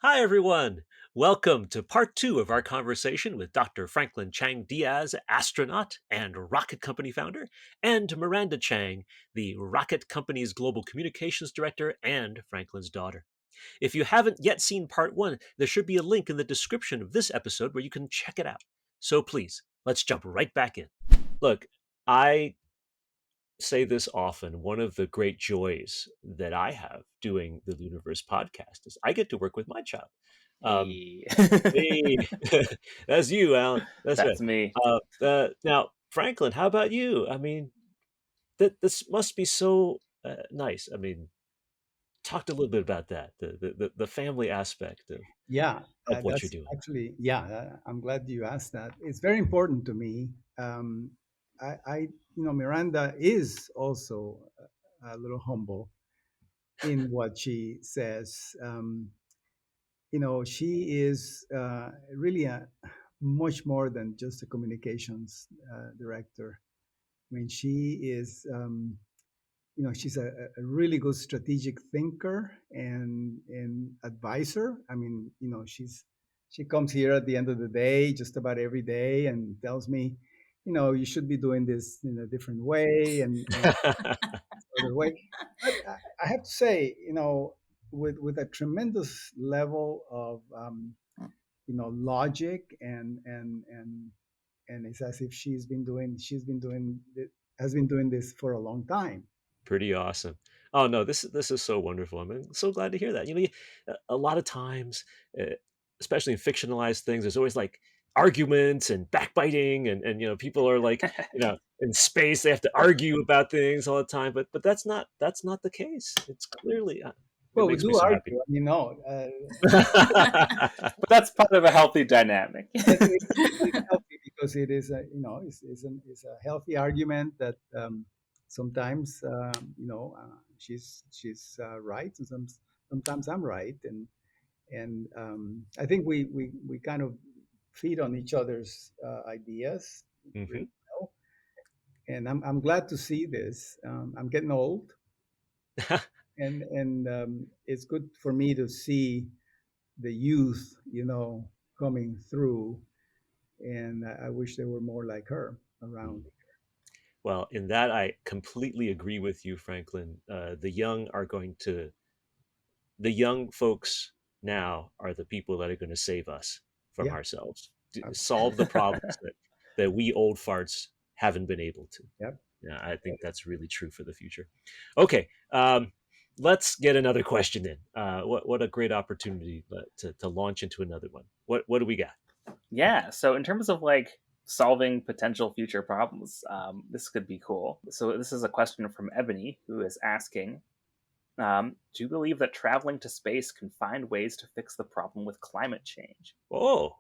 Hi, everyone. Welcome to part two of our conversation with Dr. Franklin Chang-Diaz, astronaut and rocket company founder, and Miranda Chang, the rocket company's global communications director and Franklin's daughter. If you haven't yet seen part one, there should be a link in the description of this episode where you can check it out. So please, let's jump right back in. Look, I say this often. One of the great joys that I have doing the LIUniverse podcast is I get to work with my child. Um, Hey. Hey, that's you, Alan. That's right. That's me. Now, Franklin, how about you? I mean, this must be so nice. I mean, talked a little bit about that, the family aspect Yeah, of what you're that's doing. actually, yeah, I'm glad you asked that. It's very important to me. Miranda is also a little humble in what she says. She is really much more than just a communications director. I mean, she is, she's a really good strategic thinker and advisor. I mean, she comes here at the end of the day, just about every day, and tells me, you should be doing this in a different way and other way. But I have to say, with a tremendous level of logic and it's as if has been doing this for a long time. Pretty awesome. Oh no, this is so wonderful. I'm so glad to hear that. A lot of times, especially in fictionalized things, there's always like arguments and backbiting, and people are like, in space they have to argue about things all the time. But that's not the case. It's clearly it Well, we makes me do so happy. argue, But that's part of a healthy dynamic. it's healthy because it is it's a healthy argument that sometimes she's right and sometimes I'm right and I think we kind of feed on each other's ideas really Hmm. well, and I'm glad to see this. I'm getting old, and it's good for me to see the youth, coming through. And I wish there were more like her around. Well, in that I completely agree with you, Franklin. The young folks now are the people that are going to save us from Yeah. ourselves, solve the Absolutely. problems that we old farts haven't been able to. Yep. Yeah, I think that's really true for the future. Okay, let's get another question in. What a great opportunity to launch into another one. What do we got? Yeah, so in terms of like solving potential future problems, this could be cool. So this is a question from Ebony, who is asking, do you believe that traveling to space can find ways to fix the problem with climate change? Oh,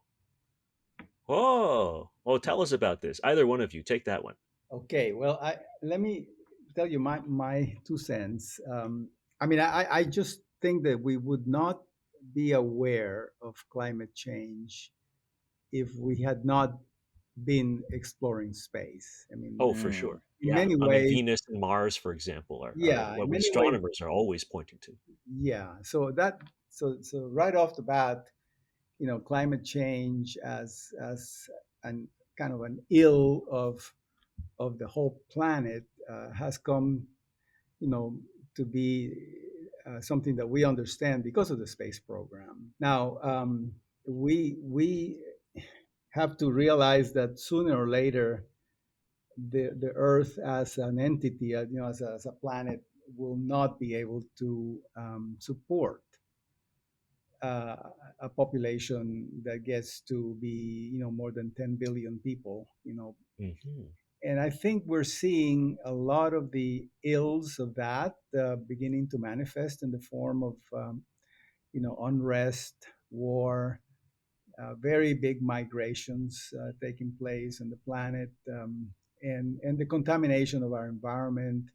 oh, tell us about this. Either one of you, take that one. Okay. Well, let me tell you my 2 cents. I mean, I just think that we would not be aware of climate change if we had not been exploring space. I mean, Oh, for Mm. sure. in Yeah, many I mean ways, Venus and Mars, for example, are yeah, in what many ways, astronomers are always pointing to. yeah. So right off the bat, climate change as an kind of an ill of the whole planet has come, you know, to be something that we understand because of the space program. Now, we have to realize that sooner or later, the Earth as an entity, as a planet, will not be able to support uh, a population that gets to be, more than 10 billion people, Hmm. and I think we're seeing a lot of the ills of that beginning to manifest in the form of, unrest, war, very big migrations taking place on the planet, and the contamination of our environment.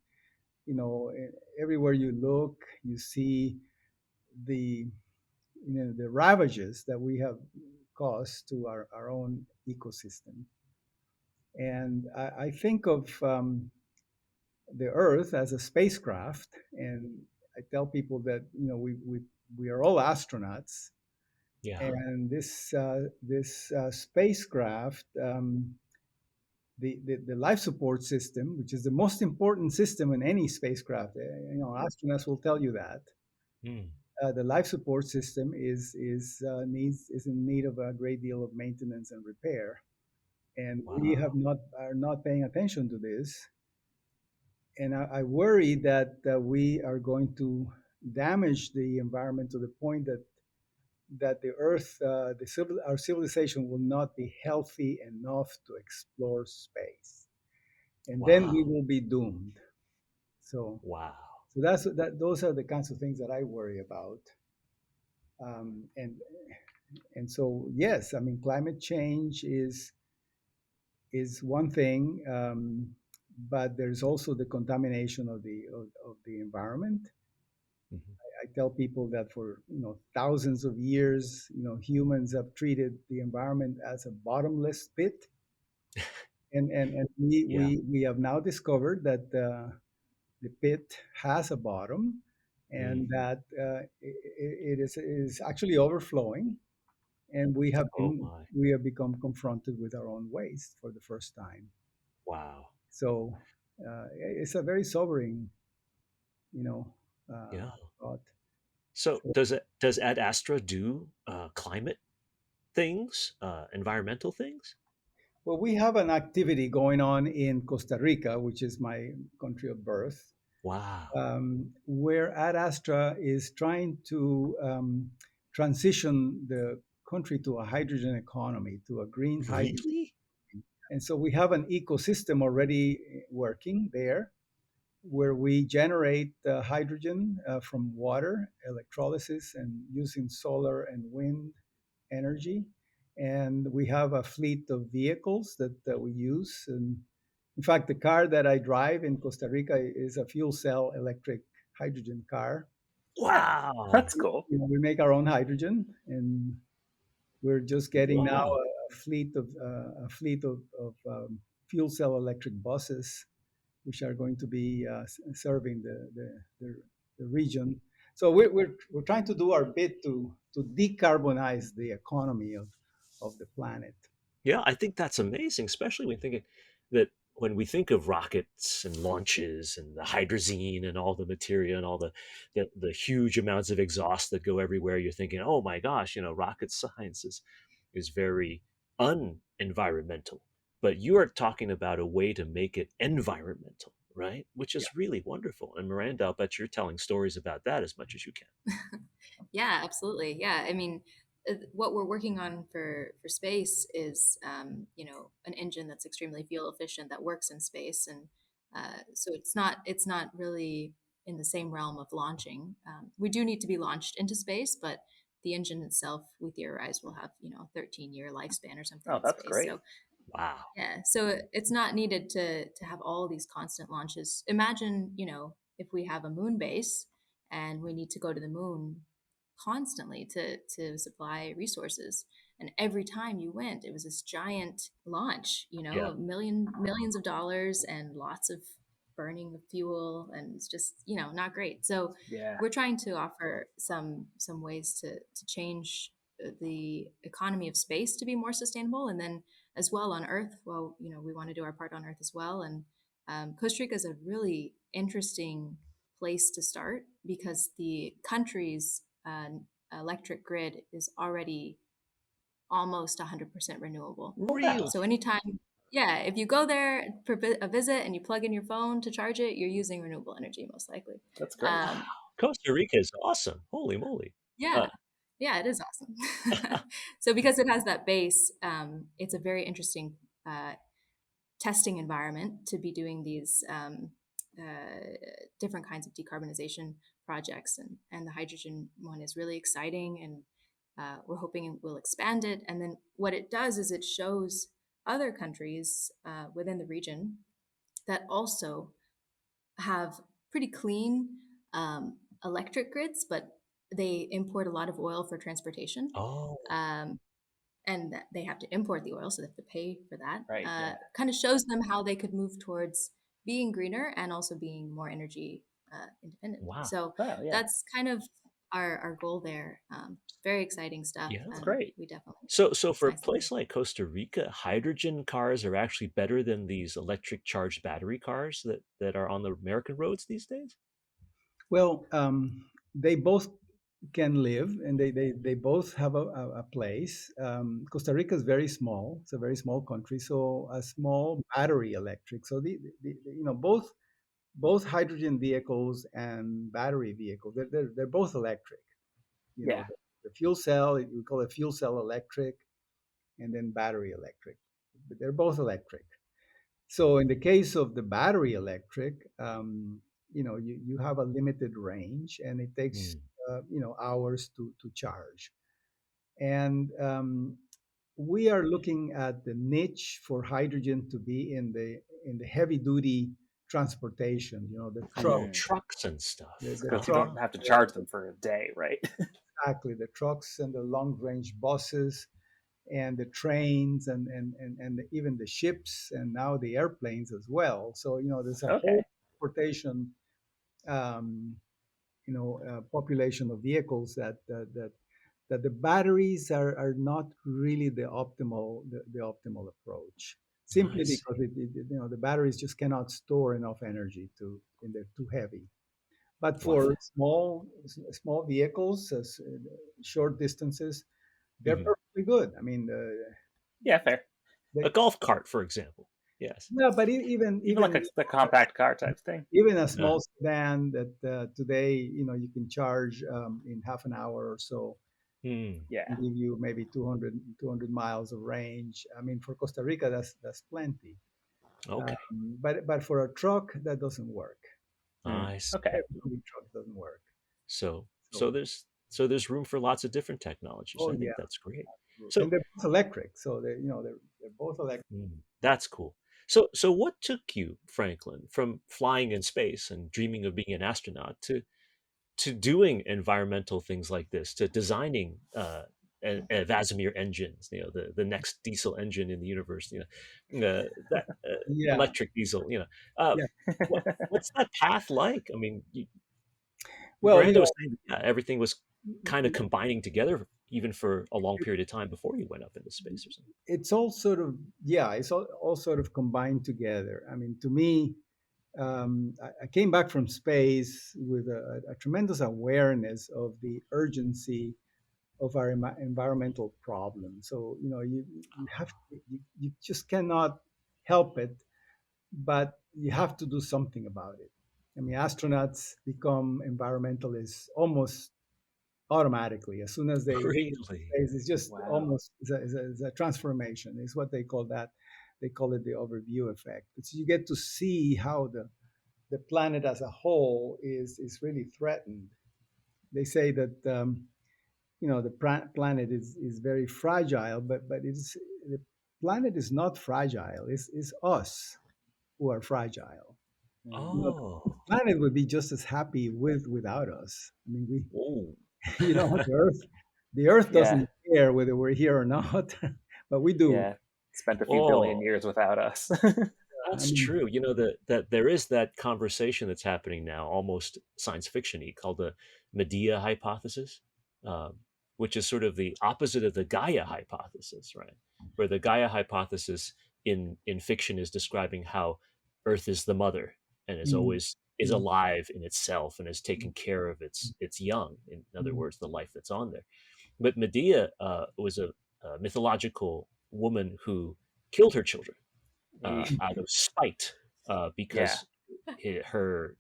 Everywhere you look, you see the the ravages that we have caused to our own ecosystem. And I think of the Earth as a spacecraft, and I tell people that we are all astronauts, Yeah. And this spacecraft, the life support system, which is the most important system in any spacecraft, astronauts will tell you that. Mm. The life support system is in need of a great deal of maintenance and repair, and we Wow. are not paying attention to this. And I worry that we are going to damage the environment to the point that the Earth, our civilization, will not be healthy enough to explore space, and then we Wow. will be doomed. So, Wow. so those are the kinds of things that I worry about. Um, and and so yes, I mean climate change is one thing, but there's also the contamination of the environment. Mhm. I tell people that for thousands of years, humans have treated the environment as a bottomless pit, and Yeah. we have now discovered that the pit has a bottom, and Mm. that it is actually overflowing, and Oh my. we have become confronted with our own waste for the first time. Wow. So it's a very sobering, you know, uh, Yeah. thought. So So, does Ad Astra do climate things, environmental things? well, we have an activity going on in Costa Rica, which is my country of birth, Wow. where Ad Astra is trying to transition the country to a hydrogen economy, to a green hydrogen. Really? And so we have an ecosystem already working there where we generate hydrogen from water, electrolysis, and using solar and wind energy. And we have a fleet of vehicles that we use. And in fact, the car that I drive in Costa Rica is a fuel cell electric hydrogen car. Ah, Wow. that's cool. We make our own hydrogen, and we're just getting now Wow. a fleet of fuel cell electric buses which are going to be serving the region. So we're trying to do our bit to decarbonize the economy of the planet. Yeah, I think that's amazing, especially when thinking that when we think of rockets and launches and the hydrazine and all the material and all the huge amounts of exhaust that go everywhere, you're thinking, oh my gosh, rocket science is very unenvironmental. But you are talking about a way to make it environmental, right? Which Yeah. is really wonderful. And Miranda, I'll bet you're telling stories about that as much as you can. Yeah, absolutely. Yeah, I mean, what we're working on for space is, an engine that's extremely fuel efficient that works in space, and so it's not really in the same realm of launching. We do need to be launched into space, but the engine itself, we theorize, will have 13-year lifespan or something Oh, in that's space. great. So Wow. yeah, so it's not needed to have all these constant launches. Imagine, if we have a moon base and we need to go to the moon constantly to supply resources. And every time you went, it was this giant launch, Yeah. millions of dollars and lots of burning of fuel, and it's just, not great. So Yeah. we're trying to offer some ways to change the economy of space to be more sustainable, and then as well on Earth. Well, we want to do our part on Earth as well. And Costa Rica is a really interesting place to start because the country's electric grid is already almost 100% renewable. Wow, Really? So anytime, yeah, if you go there for a visit and you plug in your phone to charge it, you're using renewable energy most likely. that's great. Wow. Um, Costa Rica is awesome. Holy moly. yeah, Uh, yeah, it is awesome. So because it has that base, it's a very interesting testing environment to be doing these different kinds of decarbonization projects, and the hydrogen one is really exciting, and we're hoping it will expand it. And then what it does is it shows other countries within the region that also have pretty clean electric grids, but they import a lot of oil for transportation. oh, Um, and that they have to import the oil, so they have to pay for that. Right. Yeah. Kind of shows them how they could move towards being greener and also being more energy independent. wow. So Oh, yeah. that's kind of our goal there. Very exciting stuff. Yeah. That's great. We definitely So for a science place like Costa Rica, hydrogen cars are actually better than these electric charged battery cars that are on the American roads these days? Well, they both can live, and they both have a place. Costa Rica is very small; it's a very small country, so a small battery electric. So both hydrogen vehicles and battery vehicles, they're both electric. Yeah. The fuel cell, we call it fuel cell electric, and then battery electric. But they're both electric. So in the case of the battery electric, you have a limited range, and it takes Mm. hours to charge. And we are looking at the niche for hydrogen to be in the heavy duty transportation. The truck, Oh, Mm. trucks and stuff. the Because you truck, don't have to charge them for a day, right? exactly, the trucks and the long range buses and the trains and even the ships and now the airplanes as well. So there's a whole Okay. transportation population of vehicles that the batteries are not really the optimal approach, I simply see. because the batteries just cannot store enough energy and they're too heavy. But Wow. for small vehicles, short distances, they're Mhm. perfectly good. I mean, Yeah, fair. they, A golf cart, for example. Yes. yeah, but even Even like even the compact car type thing. even a Uh, small sedan that today you can charge in half an hour or so hmm. Yeah. and give you maybe 200 miles of range. I mean, for Costa Rica, that's plenty. Okay. But for a truck, that doesn't work. Mm. I see. Okay. Every big truck doesn't work. So So, there's room for lots of different technologies. oh I think yeah, that's great. and So they're both electric. So they're both electric. that's cool. So what took you, Franklin, from flying in space and dreaming of being an astronaut to doing environmental things like this, to designing Vasimir engines, the next diesel engine in the universe, that Yeah, electric diesel, uh, yeah. what's that path like? I mean, Well, Miranda was saying, yeah, everything was kind of it- combining together, even for a long period of time before you went up into space or something. it's all sort of yeah, it's all sort of combined together. I mean, to me, I came back from space with a tremendous awareness of the urgency of our environmental problems. So you have you just cannot help it, but you have to do something about it. I mean, astronauts become environmentalists almost automatically as soon as they Really? it's just Wow. almost it's a transformation. It's what they call that. They call it the overview effect. So you get to see how the planet as a whole is really threatened. They say that the planet is very fragile, but it's the planet is not fragile. It's us who are fragile. Mm. The Oh, planet would be just as happy without us. I mean, we oh, the Earth Yeah. doesn't care whether we're here or not, but we do. Yeah. Spent a few billion oh. years without us. I That's mean, true. That there is that conversation that's happening now, almost science fiction-y, called the Medea hypothesis, um, which is sort of the opposite of the Gaia hypothesis, right? Where the Gaia hypothesis in fiction is describing how Earth is the mother and is mm, always is mm, alive in itself and is taking care of its young. In other mm, words, the life that's on there. But Medea was a mythological woman who killed her children Eesh. out of spite Yeah. because her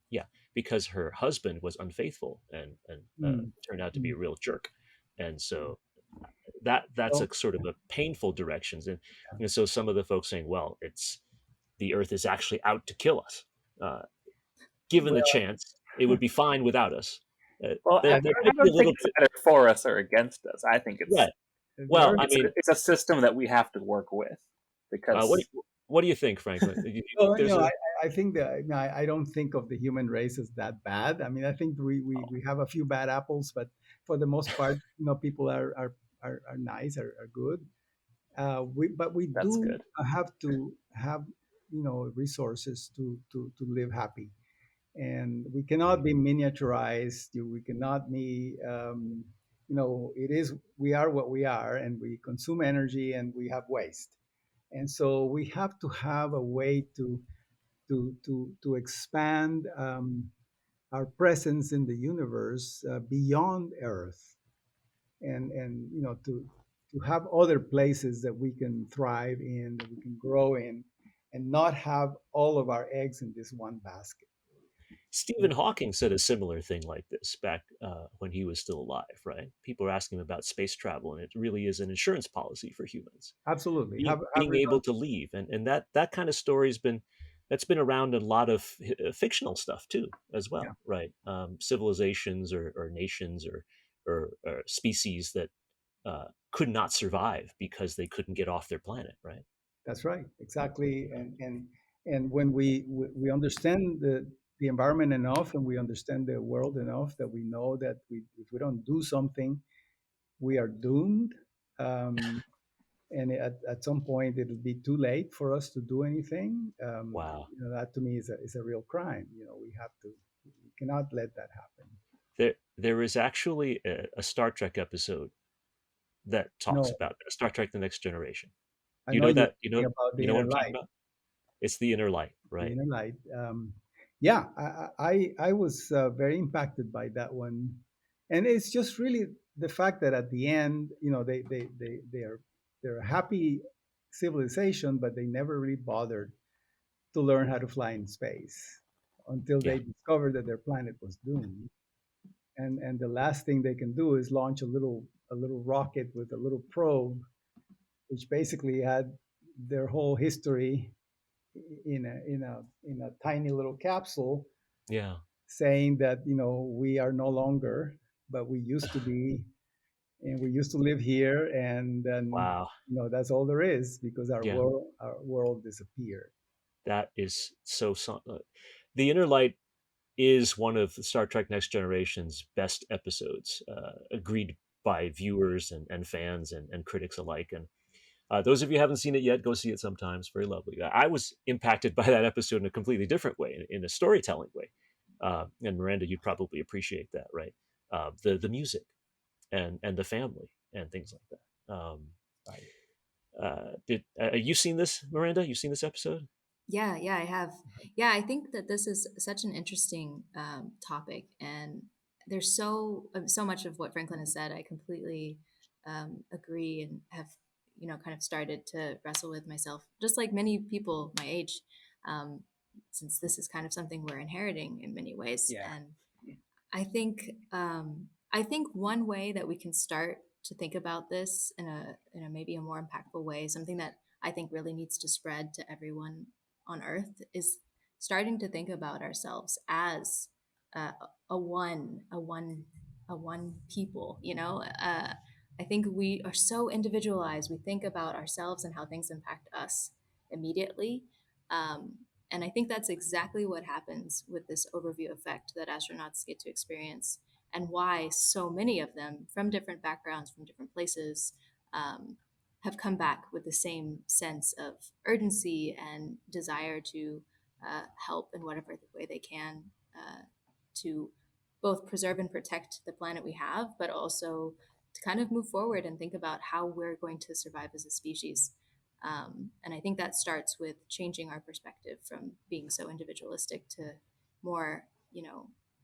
because her husband was unfaithful and mm, turned out to be mm. a real jerk, and so that's Well, a sort of a painful directions, and so some of the folks saying, well, it's the Earth is actually out to kill us. Uh, Given the well, chance, it would be fine without us. Well, yeah, There I might be a don't think little it's bit, either for us or against us. I think it's right? the Well, Earth. I it's mean, it's a system that we have to work with what because what do you think, Franklin? Do you think Well, there's a I think that I don't think of the human race as that bad. I mean, I think we have a few bad apples, but for the most part, people are nice, are good. But we that's do good. have to have resources to live happy. and we cannot be miniaturized. We cannot be, we are what we are, and we consume energy, and we have waste. And so we have to have a way to expand our presence in the universe beyond Earth, and to have other places that we can thrive in, that we can grow in, and not have all of our eggs in this one basket. Stephen Hawking said a similar thing like this back when he was still alive, right? People are asking him about space travel, and it really is an insurance policy for humans. Absolutely. Have Being regard. able to leave, and that kind of story's been that's been around in a lot of fictional stuff too, as Yeah, well, right? Civilizations or nations or species that could not survive because they couldn't get off their planet, right? that's right. Exactly. And when we understand the environment enough, and we understand the world enough, that we know that if we don't do something, we are doomed. Um, and at some point, it'll be too late for us to do anything. Wow. That to me is a real crime. We have to, we cannot let that happen. There is actually a Star Trek episode that talks No, about that. Star Trek: The Next Generation. I You know know you're that? talking about the You know what inner I'm talking light. about? It's the inner light, The right? inner light. Yeah, I was very impacted by that one, and it's just really the fact that at the end, they're a happy civilization, but they never really bothered to learn how to fly in space until Yeah, they discovered that their planet was doomed. And the last thing they can do is launch a little rocket with a little probe, which basically had their whole history in a tiny little capsule, yeah. saying that we are no longer, but we used to be, and we used to live here, and then Wow. that's all there is, because our Yeah, world disappeared. that is the inner light is one of the Star Trek Next Generation's best episodes, agreed by viewers and fans and critics alike. And those of you who haven't seen it yet, go see it sometime. It's very lovely. I was impacted by that episode in a completely different way, in a storytelling way. And Miranda, you'd probably appreciate that, right? The music and the family and things like that. Right. Did you seen this, Miranda? You seen this episode? Yeah, I have. Yeah, I think that this is such an interesting topic, and there's so much of what Franklin has said. I completely agree, and have kind of started to wrestle with myself, just like many people my age, um, since this is kind of something we're inheriting in many ways. Yeah. And I think I think one way that we can start to think about this in a maybe a more impactful way, something that I think really needs to spread to everyone on Earth, is starting to think about ourselves as uh, a one people. I think we are so individualized. We think about ourselves and how things impact us immediately. Um, and I think that's exactly what happens with this overview effect that astronauts get to experience, and why so many of them from different backgrounds, from different places, um, have come back with the same sense of urgency and desire to help in whatever way they can to both preserve and protect the planet we have, but also to kind of move forward and think about how we're going to survive as a species. And I think that starts with changing our perspective from being so individualistic to more,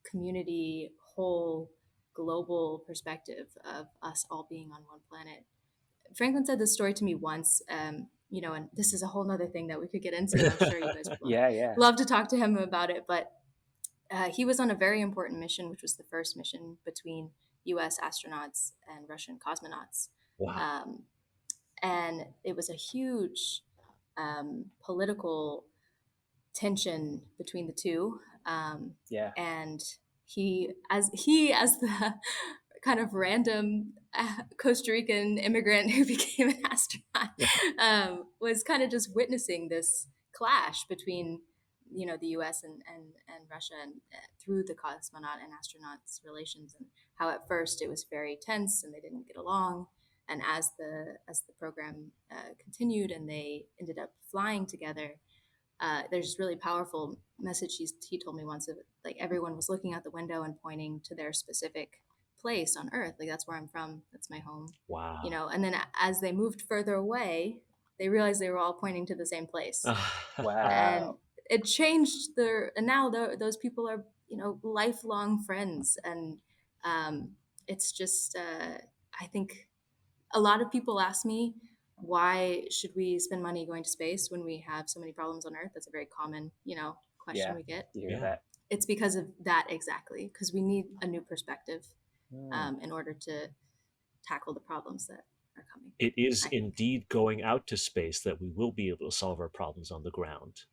community, whole, global perspective of us all being on one planet. Franklin said this story to me once, and this is a whole nother thing that we could get into. I'm sure you guys would Yeah. love to talk to him about it. But he was on a very important mission, which was the first mission between US astronauts and Russian cosmonauts. Wow. Um, and it was a huge political tension between the two. Yeah. And he as the kind of random Costa Rican immigrant who became an astronaut, was kind of just witnessing this clash between the U.S. and Russia, and through the cosmonaut and astronauts relations, and how at first it was very tense and they didn't get along, and as the program continued and they ended up flying together, there's this really powerful message he told me once of like everyone was looking out the window and pointing to their specific place on Earth. Like that's where I'm from. That's my home. You Wow. know, and then as they moved further away, they realized they were all pointing to the same place, and Wow. it changed their. And now those people are lifelong friends, and um, it's just I think a lot of people ask me, why should we spend money going to space when we have so many problems on Earth? That's a very common, question Yeah, we get. you hear Yeah. that. It's because of that exactly, because we need a new perspective Hmm. in order to tackle the problems that are coming. It is I think. indeed going out to space that we will be able to solve our problems on the ground,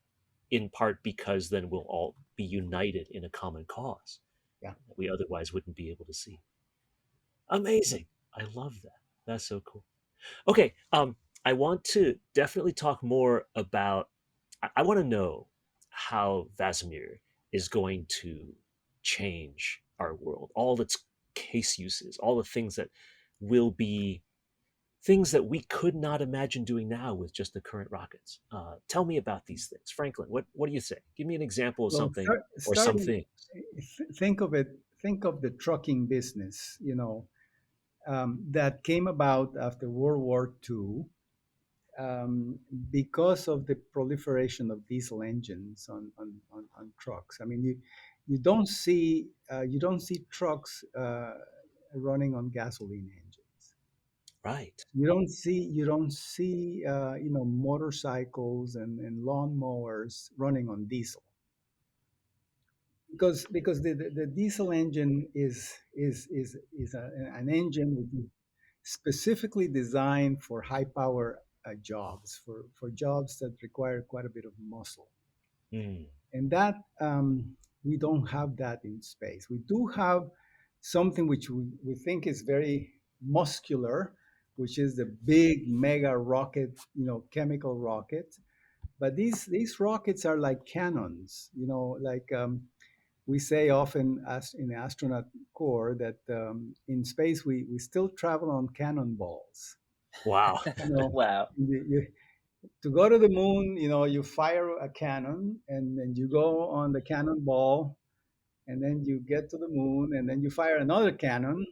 in part because then we'll all be united in a common cause Yeah. that we otherwise wouldn't be able to see. Amazing. I love that. That's so cool. Okay, I want to definitely talk more about. I want to know how Vasimir is going to change our world, all its case uses, all the things that will be things that we could not imagine doing now with just the current rockets. Tell me about these things, Franklin. What do you say? Give me an example of Well, something or starting, something. think of it. Think of the trucking business. That came about after World War II, because of the proliferation of diesel engines on trucks. I mean, you don't see trucks running on gasoline engines. Right. You don't see motorcycles and lawnmowers running on diesel, because the diesel engine is an engine which is specifically designed for high power jobs, for jobs that require quite a bit of muscle. Mm. And that we don't have that in space. We do have something which we think is very muscular, which is the big mega rocket, chemical rocket. But these rockets are like cannons, like we say often as in the astronaut corps that in space we still travel on cannonballs. Wow. You know, Wow. to go to the moon, you fire a cannon and then you go on the cannonball, and then you get to the moon, and then you fire another cannon,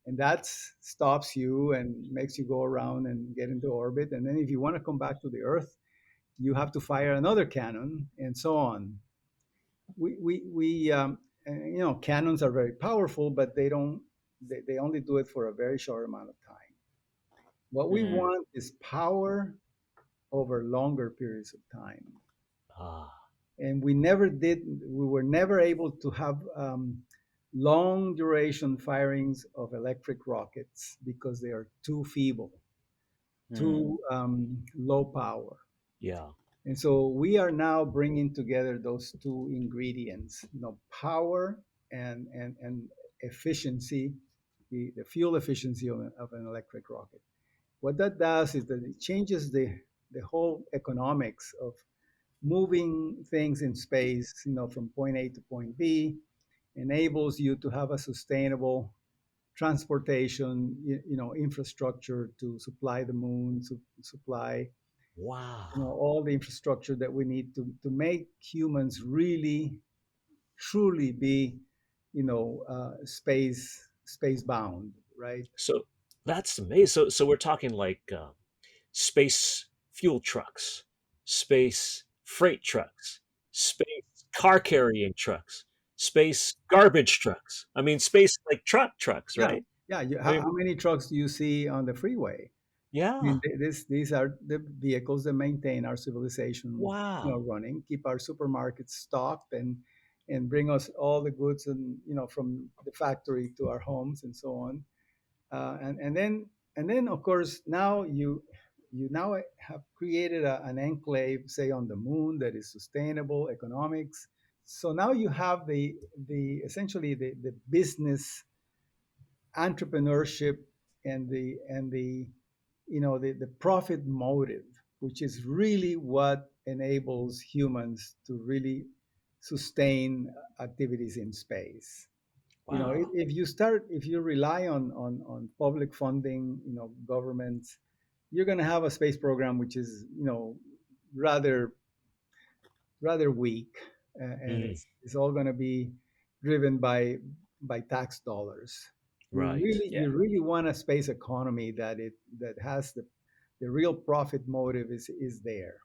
and that stops you and makes you go around and get into orbit. And then if you want to come back to the Earth, you have to fire another cannon, and so on. We cannons are very powerful, but they only do it for a very short amount of time. What we Hmm. want is power over longer periods of time. Ah. And we were never able to have long duration firings of electric rockets because they are too feeble, Hmm. too low power. Yeah. And so we are now bringing together those two ingredients, power and efficiency, the fuel efficiency of an electric rocket. What that does is that it changes the whole economics of moving things in space, from point A to point B, enables you to have a sustainable transportation, infrastructure to supply the moon, to supply, Wow. all the infrastructure that we need to make humans really, truly be, space bound, right? So that's amazing. So we're talking like space fuel trucks, space freight trucks, space car carrying trucks, space garbage trucks. I mean, space like trucks, Yeah, right? yeah. I How mean, many trucks do you see on the freeway? I yeah. mean, these are the vehicles that maintain our civilization, Wow. running, keep our supermarkets stocked, and bring us all the goods, and from the factory to our homes and so on. And then of course now you now have created an enclave, say on the moon, that is sustainable economics. So now you have the essentially the business entrepreneurship and the the profit motive, which is really what enables humans to really sustain activities in space. Wow. If you rely on public funding, governments, you're going to have a space program which is rather rather weak, and Mm, it's all going to be driven by tax dollars. right. Yeah. You really want a space economy that has the real profit motive is there.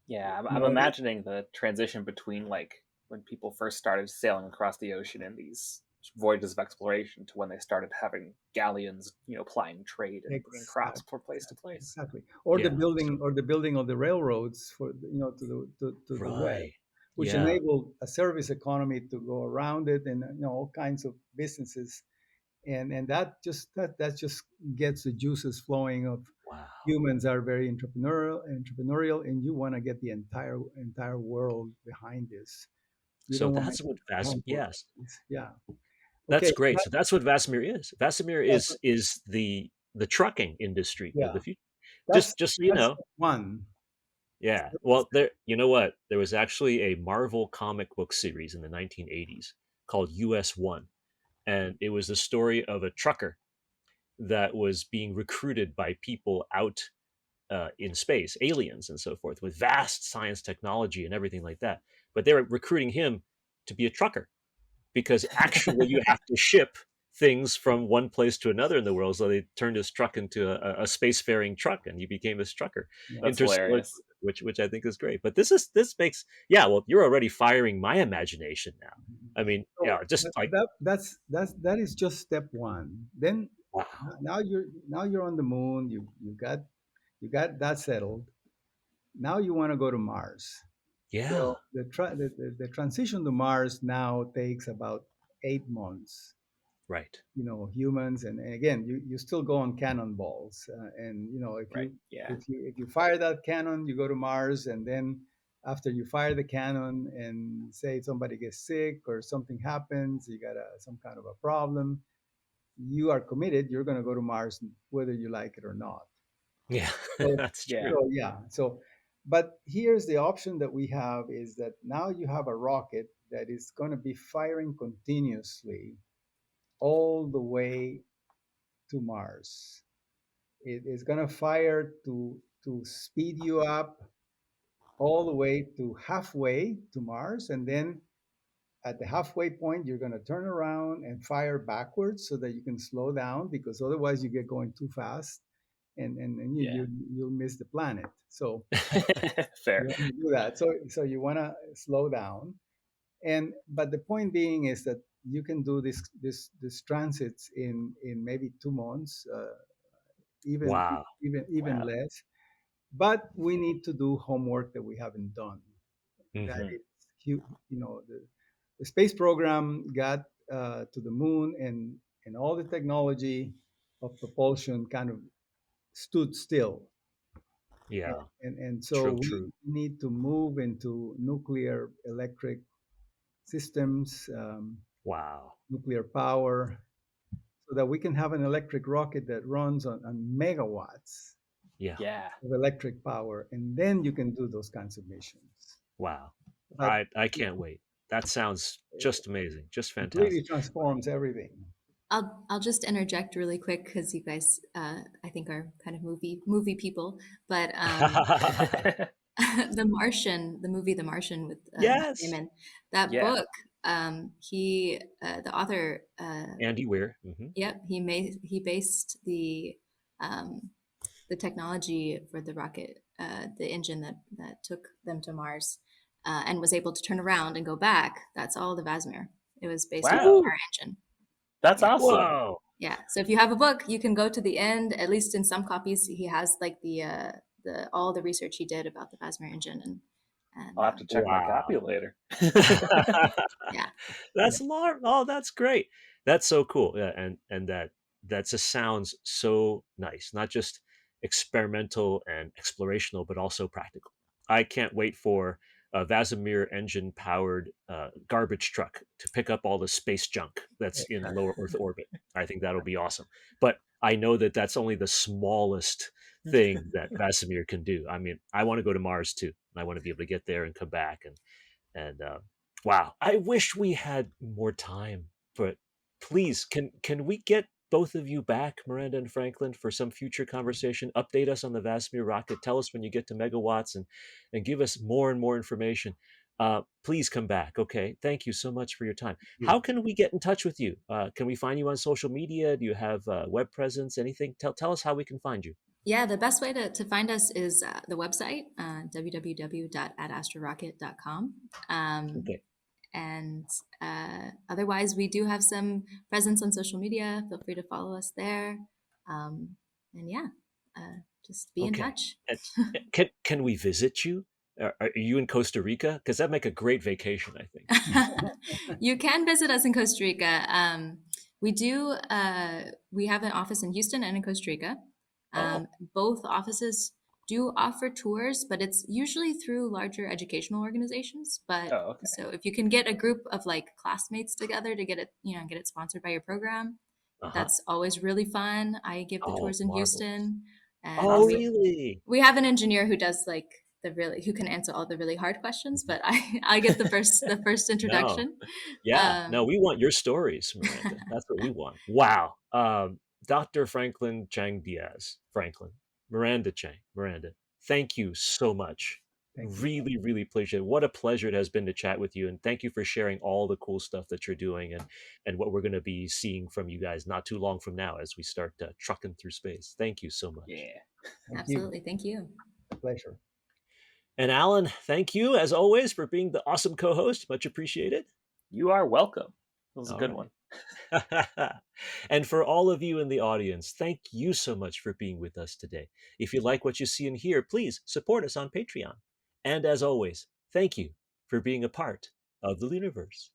Yeah, I'm No, imagining the transition between like when people first started sailing across the ocean in these voyages of exploration to when they started having galleons, plying trade and bringing crops exactly, from place to place. exactly. Yeah. Or the building of the railroads for to the west, Right. which Yeah. enabled a service economy to go around it, and all kinds of businesses, and that just gets the juices flowing of Wow. humans are very entrepreneurial, and you want to get the entire world behind this. You So don't want to that's what have a Vas. handful of Yes, companies. Yeah. that's Okay. great. So that's what Vasimir is. Vasimir That's is the trucking industry of yeah. the future. That's Just so you that's know. step one. Yeah. Well, there. You know what? There was actually a Marvel comic book series in the 1980s called US-1, and it was the story of a trucker that was being recruited by people out in space, aliens and so forth, with vast science technology and everything like that. But they were recruiting him to be a trucker because actually you have to ship things from one place to another in the world. So they turned his truck into a spacefaring truck, and he became this trucker, Yeah. That's interstellar, hilarious. which I think is great. But this makes Well, you're already firing my imagination now. I mean, So just like that is just step one. Then wow, now you're on the moon. You got that settled. Now you want to go to Mars. yeah, So the transition to Mars now takes about 8 months. right, Humans, and again, you still go on cannonballs, and Right. Yeah. if you fire that cannon, you go to Mars, and then after you fire the cannon, and say somebody gets sick or something happens, you got some kind of a problem, you are committed. You're going to go to Mars whether you like it or not. yeah, So, that's Yeah. true. so yeah. So, but here's the option that we have is that now you have a rocket that is going to be firing continuously all the way to Mars. It is going to fire to speed you up all the way to halfway to Mars, and then at the halfway point, you're going to turn around and fire backwards so that you can slow down, because otherwise you get going too fast, and Yeah. you'll miss the planet. So Fair. you want to do that. So you want to slow down, and but the point being is that you can do this transits in maybe 2 months, even Wow. even Wow. less. But we need to do homework that we haven't done. That Hmm. is, the space program got to the moon, and all the technology of propulsion kind of stood still. Yeah. And so True. we True. need to move into nuclear electric systems, Wow. nuclear power, so that we can have an electric rocket that runs on megawatts Yeah. Yeah. of electric power, and then you can do those kinds of missions. Wow. But I can't wait. That sounds it just amazing. Just completely fantastic. transforms everything. I'll just interject really quick because you guys I think are kind of movie people, but The Martian, the movie The Martian with Matt Yes. Damon, that Yeah. book, he the author, Andy Weir. yep, he based um, the technology for the rocket, the engine that took them to Mars, and was able to turn around and go back. That's all the Vasmer. It was based on Wow. Woo! our engine. That's Yeah. awesome. Whoa. Yeah. So if you have a book, you can go to the end. At least in some copies, he has like the all the research he did about the Vasmer engine and I'll have to check my Wow. copy later. yeah. Yeah. Oh, that's great. That's so cool. Yeah, and that just sounds so nice. Not just experimental and explorational, but also practical. I can't wait for a Vasimir engine powered garbage truck to pick up all the space junk that's in lower Earth orbit. I think that'll be awesome. But I know that that's only the smallest thing that Vasimir can do. I mean, I want to go to Mars too. I want to be able to get there and come back and wow, I wish we had more time. But please, can we get both of you back, Miranda and Franklin, for some future conversation. Update us on the Vasmir rocket. Tell us when you get to megawatts and give us more and more information. Please come back. Okay. Thank you so much for your time. How can we get in touch with you? Can we find you on social media? Do you have web presence? Anything? Tell us how we can find you. Yeah, the best way to find us is the website, www.adastrarocket.com. Okay. And otherwise, we do have some presence on social media. Feel free to follow us there. And yeah, just be in Okay. touch. Can we visit you? Are you in Costa Rica? Because that'd make a great vacation, I think. You can visit us in Costa Rica. We do. We have an office in Houston and in Costa Rica. Both offices do offer tours, but it's usually through larger educational organizations. But so if you can get a group of like classmates together to get it, get it sponsored by your program, that's always really fun. I give the tours in marvelous. Houston, and Really? we have an engineer who does like who can answer all the really hard questions, but I get the first introduction. No. Yeah. No, we want your stories, Miranda. That's what we want. Wow. Dr. Franklin Chang-Diaz, Miranda Chang, Miranda, thank you so much. Really, really appreciate it. What a pleasure it has been to chat with you. And thank you for sharing all the cool stuff that you're doing and what we're going to be seeing from you guys not too long from now as we start trucking through space. Thank you so much. Yeah. Absolutely. Thank you. Pleasure. And Alan, thank you as always for being the awesome co-host. Much appreciated. You are welcome. It was a good one. And for all of you in the audience, thank you so much for being with us today. If you like what you see and hear, please support us on Patreon. And as always, thank you for being a part of the LIUniverse.